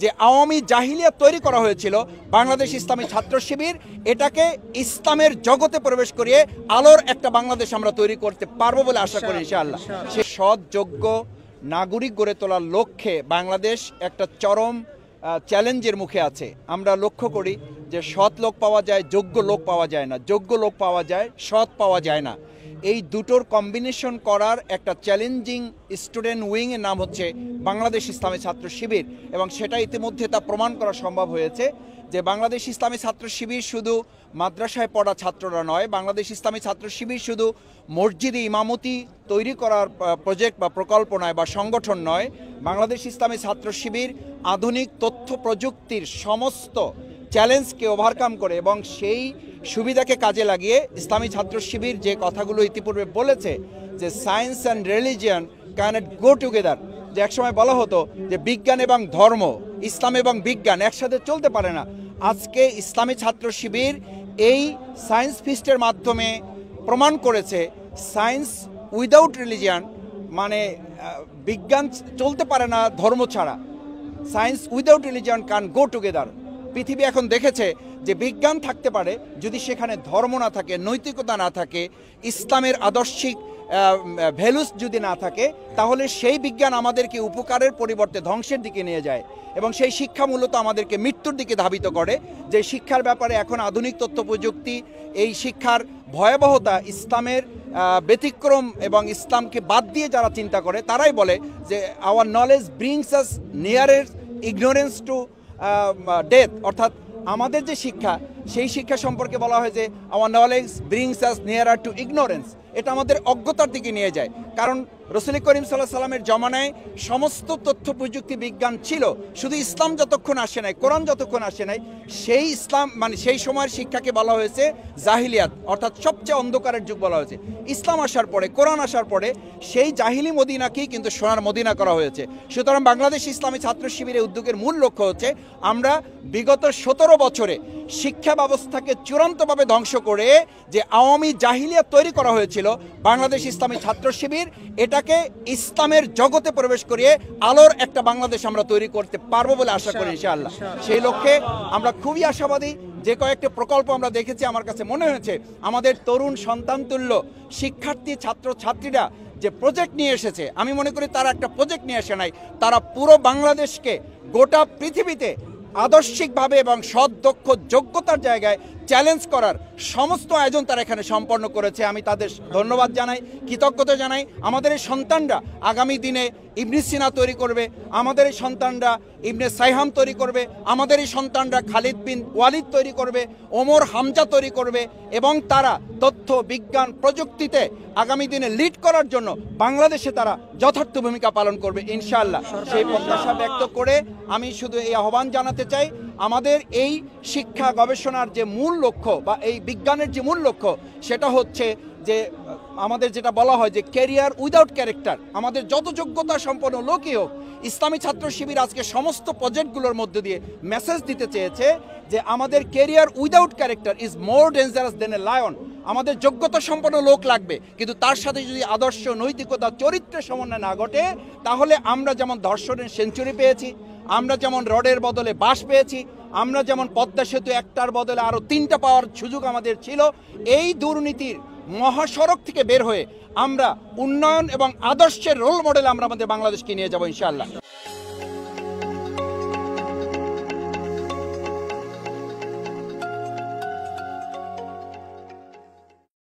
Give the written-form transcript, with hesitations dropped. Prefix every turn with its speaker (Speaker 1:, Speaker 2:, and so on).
Speaker 1: যে আওয়ামী জাহিলিয়াত তৈরি করা হয়েছিল বাংলাদেশ ইসলামী ছাত্র শিবির এটাকে ইসলামের জগতে প্রবেশ করিয়ে আলোর একটা বাংলাদেশ আমরা তৈরি করতে পারবো বলে আশা করি ইনশাআল্লাহ। সে সৎ যোগ্য নাগরিক গড়ে তোলার লক্ষ্যে বাংলাদেশ একটা চরম চ্যালেঞ্জের মুখে আছে। আমরা লক্ষ্য করি যে সৎ লোক পাওয়া যায়, যোগ্য লোক পাওয়া যায় না, যোগ্য লোক পাওয়া যায়, সৎ পাওয়া যায় না। এই দুটোর কম্বিনেশন করার একটা চ্যালেঞ্জিং স্টুডেন্ট উইংয়ের নাম হচ্ছে বাংলাদেশ ইসলামী ছাত্র শিবির, এবং সেটা ইতিমধ্যে তা প্রমাণ করা সম্ভব হয়েছে যে বাংলাদেশ ইসলামী ছাত্র শিবির শুধু মাদ্রাসায় পড়া ছাত্ররা নয়, বাংলাদেশ ইসলামী ছাত্র শিবির শুধু মসজিদে ইমামতি তৈরি করার প্রজেক্ট বা প্রকল্প নয় বা সংগঠন নয়, বাংলাদেশ ইসলামী ছাত্র শিবির আধুনিক তথ্য প্রযুক্তির সমস্ত চ্যালেঞ্জকে ওভারকাম করে এবং সেই সুবিধাকে কাজে লাগিয়ে ইসলামী ছাত্র শিবির যে কথাগুলো ইতিপূর্বে বলেছে যে science and religion cannot go together, যে একসময় বলা হতো যে বিজ্ঞান এবং ধর্ম, ইসলাম এবং বিজ্ঞান একসাথে চলতে পারে না। আজকে ইসলামী ছাত্র শিবির এই সায়েন্স ফিস্টের মাধ্যমে প্রমাণ করেছে সায়েন্স উইদাউট রিলিজিয়ান, মানে বিজ্ঞান চলতে পারে না ধর্ম ছাড়া। Science without religion can go together. পৃথিবী এখন দেখেছে যে বিজ্ঞান থাকতে পারে যদি সেখানে ধর্ম না থাকে, নৈতিকতা না থাকে, ইসলামের আদর্শিক ভ্যালুস যদি না থাকে, তাহলে সেই বিজ্ঞান আমাদেরকে উপকারের পরিবর্তে ধ্বংসের দিকে নিয়ে যায় এবং সেই শিক্ষা মূলত আমাদেরকে মৃত্যুর দিকে ধাবিত করে। যে শিক্ষার ব্যাপারে এখন আধুনিক তথ্য প্রযুক্তি এই শিক্ষার ভয়াবহতা ইসলামের ব্যতিক্রম এবং ইসলামকে বাদ দিয়ে যারা চিন্তা করে তারাই বলে যে our knowledge brings us nearer ignorance to death, অর্থাৎ আমাদের যে শিক্ষা সেই শিক্ষা সম্পর্কে বলা হয় যে our knowledge brings us নিয়ারার two ignorance, এটা আমাদের অজ্ঞতার দিকে নিয়ে যায়। কারণ রসুল করিম সাল্লাল্লাহু আলাইহি সাল্লামের জমানায় সমস্ত তথ্য প্রযুক্তি বিজ্ঞান ছিল, শুধু ইসলাম যতক্ষণ আসে নাই, কোরআন যতক্ষণ আসে নাই, সেই ইসলাম মানে সেই সময়ের শিক্ষাকে বলা হয়েছে জাহিলিয়াত, অর্থাৎ সবচেয়ে অন্ধকারের যুগ বলা হয়েছে। ইসলাম আসার পরে, কোরআন আসার পরে সেই জাহিলি মদিনাকেই কিন্তু সোনার মদিনা করা হয়েছে। সুতরাং বাংলাদেশ ইসলামী ছাত্র শিবিরের উদ্যোগের মূল লক্ষ্য হচ্ছে আমরা বিগত 17 বছরে শিক্ষা ব্যবস্থাকে চূড়ান্তভাবে ধ্বংস করে যে আওয়ামী জাহিলিয়াত তৈরি করা হয়েছিল বাংলাদেশ ইসলামী ছাত্র শিবির এটাকে ইসলামের জগতে প্রবেশ করিয়ে আলোর একটা বাংলাদেশ আমরা তৈরি করতে পারবো বলে আশা করি ইনশাআল্লাহ। সেই লক্ষ্যে আমরা খুবই আশাবাদী। যে কয়েকটি প্রকল্প আমরা দেখেছি, আমার কাছে মনে হয়েছে আমাদের তরুণ সন্তানতুল্য শিক্ষার্থী ছাত্র ছাত্রীরা যে প্রজেক্ট নিয়ে এসেছে, আমি মনে করি তারা একটা প্রজেক্ট নিয়ে এসে নাই, তারা পুরো বাংলাদেশকে গোটা পৃথিবীতে আদর্শিকভাবে এবং সৎ দক্ষ যোগ্যতার জায়গায় চ্যালেঞ্জ করার সমস্ত আয়োজন তারা এখানে সম্পন্ন করেছে। আমি তাদের ধন্যবাদ জানাই, কৃতজ্ঞতা জানাই। আমাদের এই সন্তানরা আগামী দিনে ইবনে সিনা তৈরি করবে, আমাদের এই সন্তানরা ইবনে সাইহাম তৈরি করবে, আমাদের এই সন্তানরা খালিদ বিন ওয়ালিদ তৈরি করবে, ওমর হামজা তৈরি করবে, এবং তারা তথ্য বিজ্ঞান প্রযুক্তিতে আগামী দিনে লিড করার জন্য বাংলাদেশে তারা যথার্থ ভূমিকা পালন করবে ইনশাআল্লাহ। সেই প্রত্যাশা ব্যক্ত করে আমি শুধু এই আহ্বান জানাতে চাই, আমাদের এই শিক্ষা গবেষণার যে মূল লক্ষ্য বা এই বিজ্ঞানের যে মূল লক্ষ্য সেটা হচ্ছে যে আমাদের যেটা বলা হয় যে ক্যারিয়ার উইদাউট ক্যারেক্টার, আমাদের যত যোগ্যতা সম্পন্ন লোকই হোক, ইসলামী ছাত্র শিবির আজকে সমস্ত প্রজেক্টগুলোর মধ্যে দিয়ে মেসেজ দিতে চেয়েছে যে আমাদের career without character is more dangerous then a lion. আমাদের যোগ্যতা সম্পন্ন লোক লাগবে, কিন্তু তার সাথে যদি আদর্শ, নৈতিকতা, চরিত্রের সমন্বয় না ঘটে, তাহলে আমরা যেমন ধর্ষণের সেঞ্চুরি পেয়েছি, আমরা যেমন রডের বদলে বাঁশ পেয়েছি, আমরা যেমন পদ্মা সেতু একটার বদলে আরও 3টা পাওয়ার সুযোগ আমাদের ছিল, এই দুর্নীতির মহাসড়ক থেকে বের হয়ে আমরা উন্নয়ন এবং আদর্শের রোল মডেল আমরা আমাদের বাংলাদেশকে নিয়ে যাব ইনশাআল্লাহ।